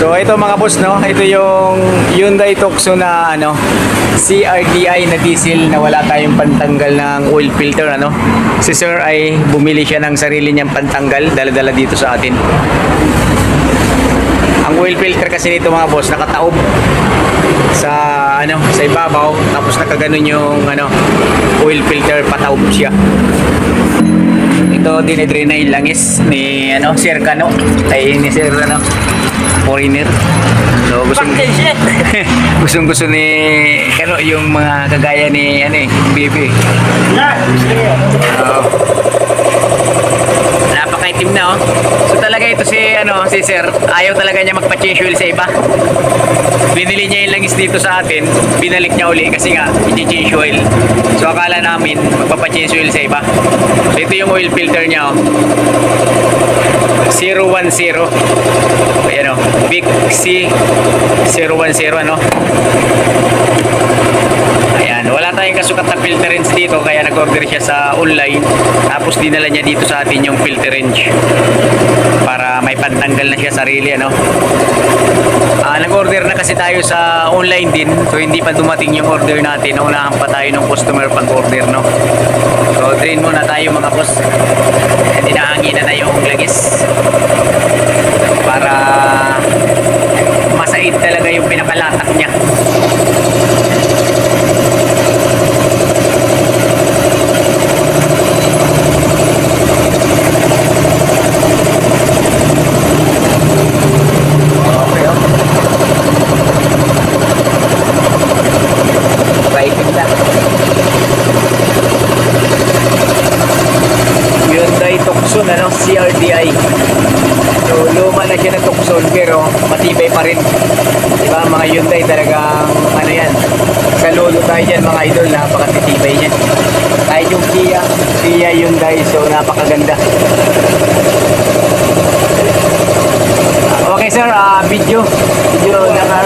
So ito mga boss, no, ito yung Hyundai Tucson na ano, CRDI na diesel na wala tayong pantanggal ng oil filter, ano. Si sir ay bumili siya ng sarili niyang pantanggal, dala-dala dito sa atin. Ang oil filter kasi nito mga boss, nakataob sa ano, sa ibabaw, tapos nakaganon yung ano, oil filter, pataob siya. Ito dinidre na yung langis ni ano, Sir Kano, ay ni Sir ano, foreigner. So gusto ni Kano yung mga kagaya ni ano eh, baby. Napakaitim na oh. So talaga ito si ano, si Sir, ayaw talaga niya magpa-change oil sa iba. Binili niya yung langis dito sa atin, binalik niya uli kasi nga i-change oil. So akala namin magpapa-change oil sa iba. So ito yung oil filter niya oh. 010. Ayan oh, Big C 010 ano. Ayan, wala tayong kasukat na filter range dito kaya nag-order siya sa online. Tapos dinala niya dito sa atin yung filter range para may pantanggal na siya sarili ano. Nag-order na kasi tayo sa online din, so hindi pa dumating yung order natin. Naunahan pa tayo ng customer pag-order, no. So drain muna tayo mga boss. Hinahanginan na yung lagis para masaid talaga yung pinakalatak niya. Hyundai Tucson ano, CRDI. So luma na siya ng Tucson pero matibay pa rin. Diba mga Hyundai talagang ano yan, saludo tayo dyan mga idol, napakatitibay niyan. Kahit yung Kia Hyundai, so napakaganda. Okay sir, video na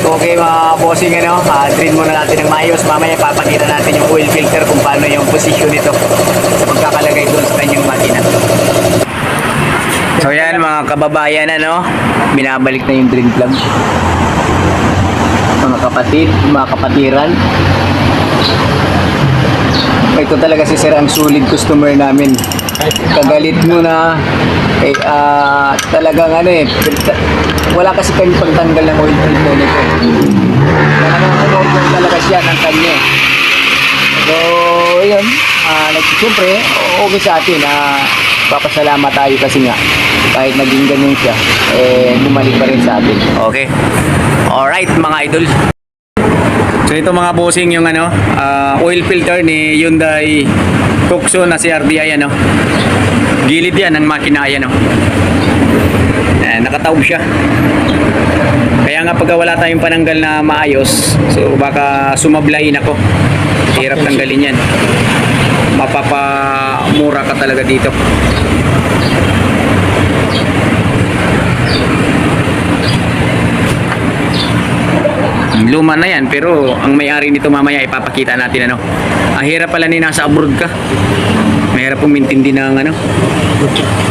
okay mga bossing ano, drain muna natin ng maayos. Mamaya papakita natin yung oil filter kung paano yung position nito sa pagkakalagay doon sa kanyang makina. So yan mga kababayan ano, binabalik na yung drain plug. Mga kapatid, mga kapatiran, ito talaga si sir ang solid customer namin. Kagalit mo na eh, talagang ano eh, wala kasi kami pagtanggal ng oil filter nito. Talagang ano talaga siya ng kanya. So yun, siyempre okay sa atin na papasalamat tayo kasi nga kahit naging ganyan siya, eh bumalik pa rin sa atin. Okay, alright mga idol. So ito mga bossing yung ano, oil filter ni Hyundai Tucson na CRDI ano. Gilid yan ang makina yan oh. Nakataob siya. Kaya nga pagka wala tayong pananggal na maayos, so baka sumablayin ako. Hirap tanggalin yan. Mapapamura ka talaga dito. Luma na yan pero ang may-ari nito mamaya ipapakita natin ano. Ang hirap pala ni nasa abroad ka. Mahirap pong mintindi ng ano,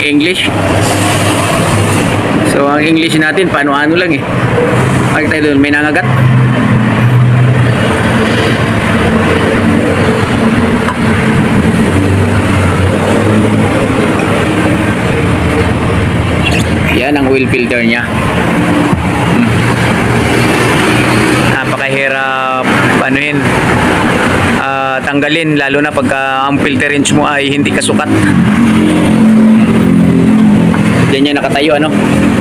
English. So ang English natin paano-ano lang eh. Bakit tayo doon may nangagat? Yan ang oil filter niya. Napakahirap anuhin, tanggalin lalo na pagka ang filter range mo ay hindi kasukat. Diyan yan nakatayo ano.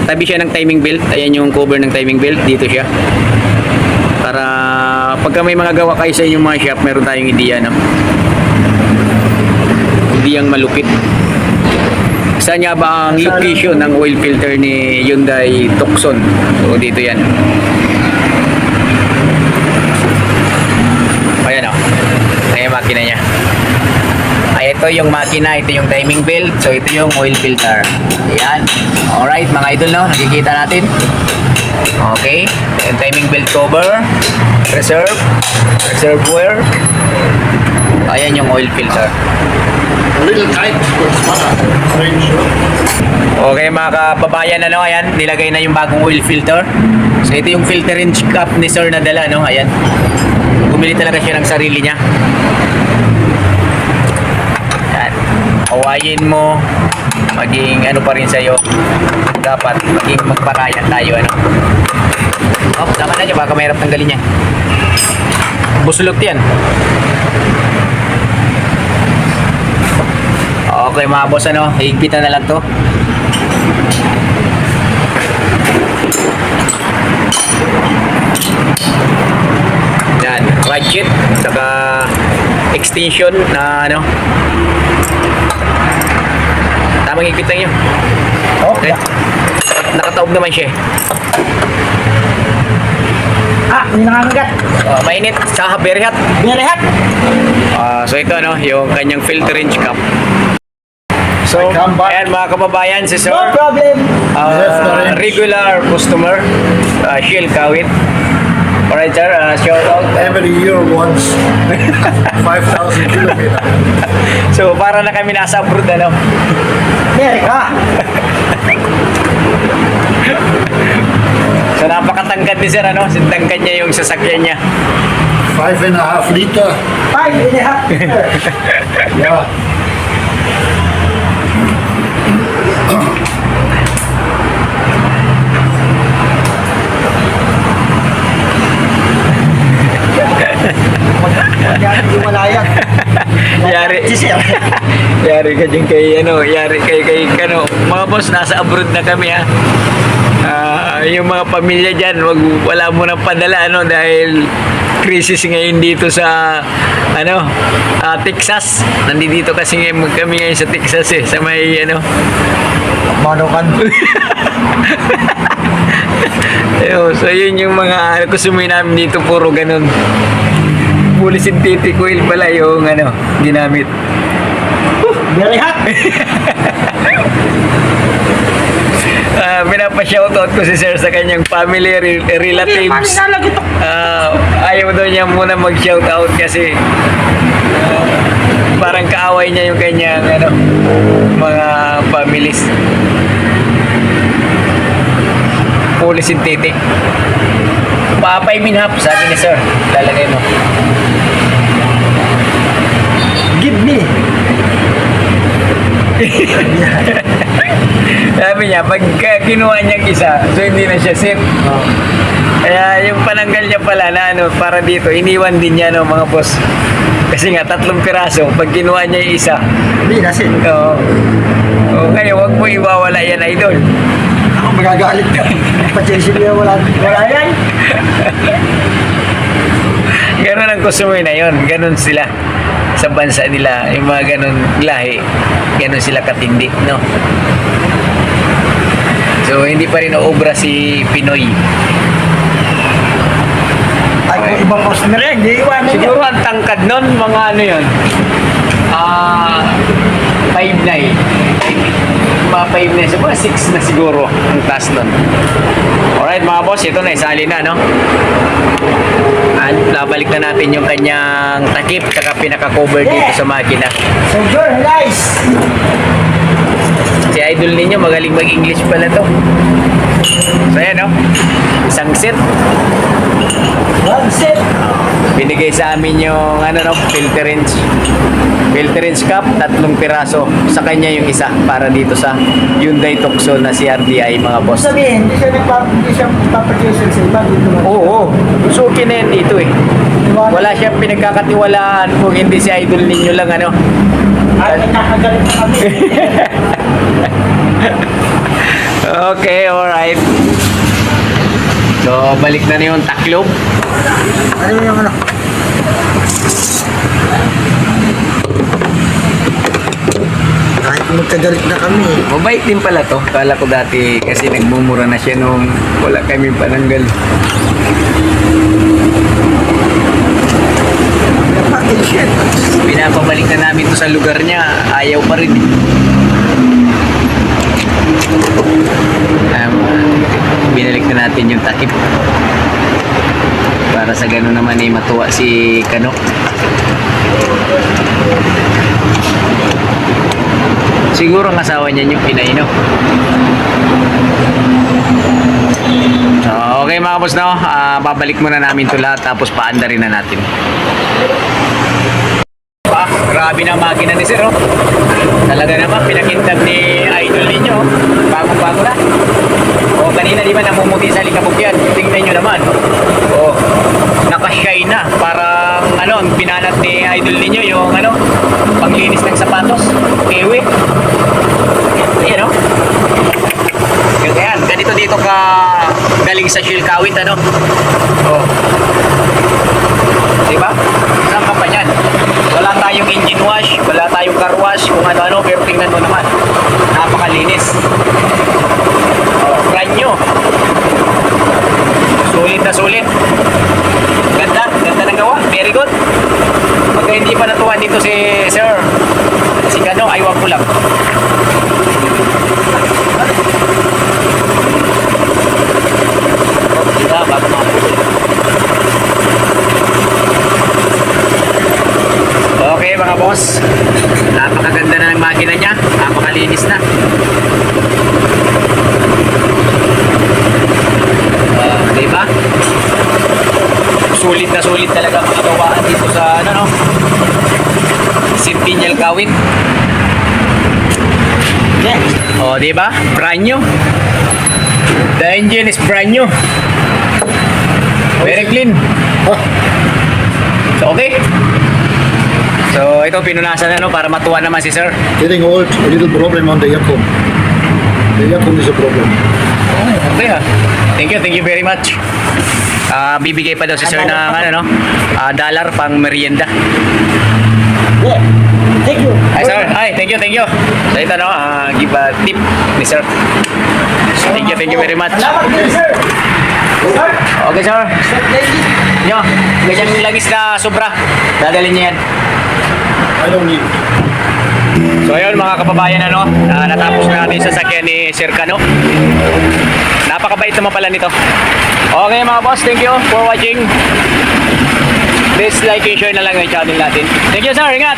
Tabi siya ng timing belt. Ayan yung cover ng timing belt. Dito siya. Para pagka may mga gawa kayo sa inyong mga shop, meron tayong ideya no? Ideyang malupit. Saan nga ba ang location ng oil filter ni Hyundai Tucson? So dito yan. Ayan o. Ayan yung makina niya. Ay, ito yung makina, ito yung timing belt. So ito yung oil filter. Ayan. Alright mga idol no, nakikita natin. Okay. Yung timing belt cover, reservoir. Ayan yung oil filter. A little tight, but it's fun. Strange. Okay mga kababayan, ano, ayan, nilagay na yung bagong oil filter. So ito yung filter range cap ni Sir na dala, no, ayan. Bumili talaga siya ng sarili niya. Yan. Awayin mo, maging ano pa rin sa'yo. Dapat maging magpakayan tayo, ano. Oh, tama na siya, baka mahirap tanggalin niya. Busulot yan. Okay mga boss, ano, higpitan na lang to. Yan, ratchet, saka extension na ano. Tamang higpitan yun. Okay. Nakataob naman siya. Hindi nakakagat. Mainit, sa very hot. Very hot. So ito, no, yung kanyang filter range cap. So, I come back. ayan mga kababayan, si Sir, No problem. regular customer, Shell Kawit. Alright sir, shout out. Every year once, 5,000 kilometers. So, para na kami nasa abroad, ano? Amerika. So, napakatangkad ni Sir, ano? Tangkad niya yung sasakyan niya. 5.5 liter. 5.5 liter. Yeah. Hindi malayag. Yari. Yari ka dyan kay, ano, yari kay, ano, mga boss, nasa abroad na kami, ha. Yung mga pamilya dyan, wala mo nang padala, ano, dahil crisis ngayon dito sa, ano, Texas. Nandito kasi kami ngayon sa Texas, eh, sa may, ano, Manokan. so yun yung mga, ano, kusumoy namin dito, puro ganun. Fully synthetic oil pala yung, ano, ginamit. Very hot. Pinapa-shoutout ko si Sir sa kanyang family, relatives. Ayaw daw niya muna mag-shoutout kasi parang kaaway niya yung kanyang, ano, mga families. Fully synthetic. Pa 5.5 sabi ni Sir. Lalagay mo. Give me. Sabi niya, pag kinuha niyang isa, so hindi na siya safe. Kaya yung pananggal niya pala na, ano, para dito, iniwan din niya, no, mga boss. Kasi nga, 3 piraso, pag kinuha niya yung isa. Hindi na sin. Oo. Ngayon, huwag mo iwawala yan, idol. Ako magagalit ka. Pachesin niya wala yan. Ganon ang kusumoy na yon, ganon sila sa bansa nila, yung mga ganon lahi, ganon sila katindi, no? So hindi pa rin obra si Pinoy. Ay, kung ibang customer yan, hindi iwanan niya. Siguro ang tangkad nun, mga ano yun, 5'9". Mga 5'9", so mga 6 na siguro ang taas nun. Alright mga boss, ito na, isali na, no? At nabalik na natin yung kanyang takip saka pinaka-cover dito sa makina. So, very nice. Si idol ninyo, magaling mag-English pala to. So yan, no? Isang set. One set. Binigay sa amin yung, ano, no, filter range. Filter range cap, 3 piraso. Sa kanya yung isa para dito sa Hyundai Tucson na CRDI, mga boss. Sabihin, hindi siya papachesin sa iba. Dito na. Oo, suki na yan dito eh. Wala siyang pinagkakatiwalaan kung hindi si idol ninyo lang, ano. Ay, nakagalit na kami. Okay, alright. So, balik na yung taklob. Ano yung ano? Kahit magkagalit na kami. Mabait din pala to. Kala ko dati kasi nagmumura na siya nung wala kami pananggal. Fucking shit. Pinapabalik na namin to sa lugar niya. Ayaw pa rin. Binalik na natin yung takip. Para sa gano'n naman matuwa si Kano. Siguro ang asawa niya yung Pinay, no? So, okay mga boss, no? Babalik muna namin ito lahat tapos paanda rin na natin. Grabe na makina ni Sir, oh. Talaga naman, pinakintab ni Idol ninyo. Bagong-bago na. O, kanina di ba namumuti sa likabog yan? Tingnan nyo naman. O, nakashine na. Parang, pinanat ni Idol ninyo yung, panglinis ng sapatos. Ewe. Ayan, oh. Yan, ganito dito ka galing sa Shell Kawit, Oh. Diba? Saan ka pa yan? Wala tayong engine wash, wala tayong car wash, kung ano-ano, pero tingnan mo naman. Napakalinis. Oh, brand new. Sulit na sulit. Ganda, ganda ng gawa. Very good. Pagka hindi pa natuwa dito si Sir, si Gano, aywan ko lang. Oh, diba? Bago mga okay mga boss, napakaganda na ng makina niya, napakalinis na. Diba? Sulit na sulit talaga ang mga gawaan dito sa Centennial Kawit. Oh, diba? Brand new. The engine is brand new. Very clean. So okay. So ito pinunasan na para matuwa naman si Sir. Getting old, a little problem on the Yakum. The Yakum is a problem. Okay ha. Thank you very much. Bibigay pa daw si Sir ng dollar pang merienda. Yeah. Thank you. Ay Sir, thank you. So ito give a tip ni Sir. Thank you very much. Salamat din, sir. Sir. Okay Sir. Lady. Nyo, ganyang lagis na sobra. Dadalhin niya yan. I don't need it. So ayun mga kababayan, natapos na natin sa sakyan ni Sir Cano. Napakabait naman pala nito. Okay mga boss, thank you for watching. Please like and share na lang yung channel natin. Thank you sir, ingat!